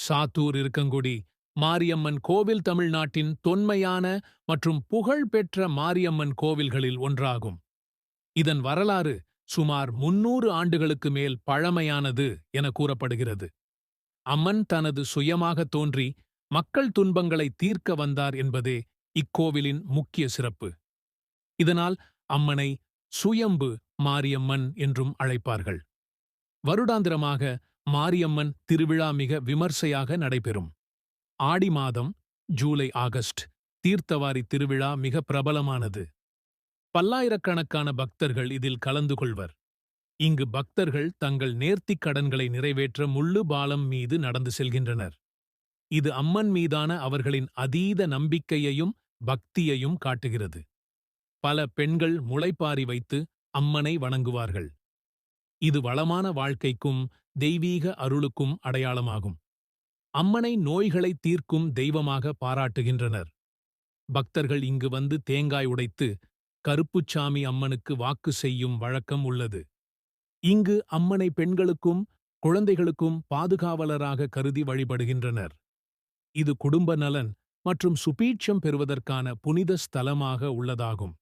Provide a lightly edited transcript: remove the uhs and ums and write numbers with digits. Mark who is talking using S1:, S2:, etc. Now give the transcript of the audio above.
S1: சாத்தூர் இருக்கங்குடி மாரியம்மன் கோவில் தமிழ்நாட்டின் தொன்மையான மற்றும் புகழ்பெற்ற மாரியம்மன் கோவில்களில் ஒன்றாகும். இதன் வரலாறு சுமார் 300 ஆண்டுகளுக்கு மேல் பழமையானது என கூறப்படுகிறது. அம்மன் தனது சுயமாக தோன்றி மக்கள் துன்பங்களை தீர்க்க வந்தார் என்பதே இக்கோவிலின் முக்கிய சிறப்பு. இதனால் அம்மனை சுயம்பு மாரியம்மன் என்றும் அழைப்பார்கள். வருடாந்திரமாக மாரியம்மன் திருவிழா மிக விமர்சையாக நடைபெறும். ஆடி மாதம் ஜூலை ஆகஸ்ட் தீர்த்தவாரி திருவிழா மிக பிரபலமானது. பல்லாயிரக்கணக்கான பக்தர்கள் இதில் கலந்து கொள்வர். இங்கு பக்தர்கள் தங்கள் நேர்த்திக் கடன்களை நிறைவேற்ற முள்ளு பாலம் மீது நடந்து செல்கின்றனர். இது அம்மன் மீதான அவர்களின் அதீத நம்பிக்கையையும் பக்தியையும் காட்டுகிறது. பல பெண்கள் முளைப்பாரி வைத்து அம்மனை வணங்குவார்கள். இது வளமான வாழ்க்கைக்கும் தெய்வீக அருளுக்கும் அடையாளமாகும். அம்மனை நோய்களை தீர்க்கும் தெய்வமாக பாராட்டுகின்றனர். பக்தர்கள் இங்கு வந்து தேங்காய் உடைத்து கருப்புச்சாமி அம்மனுக்கு வாக்கு செய்யும் வழக்கம் உள்ளது. இங்கு அம்மனை பெண்களுக்கும் குழந்தைகளுக்கும் பாதுகாவலராக கருதி வழிபடுகின்றனர். இது குடும்ப நலன் மற்றும் சுபீட்சம் பெறுவதற்கான புனித ஸ்தலமாக உள்ளதாகும்.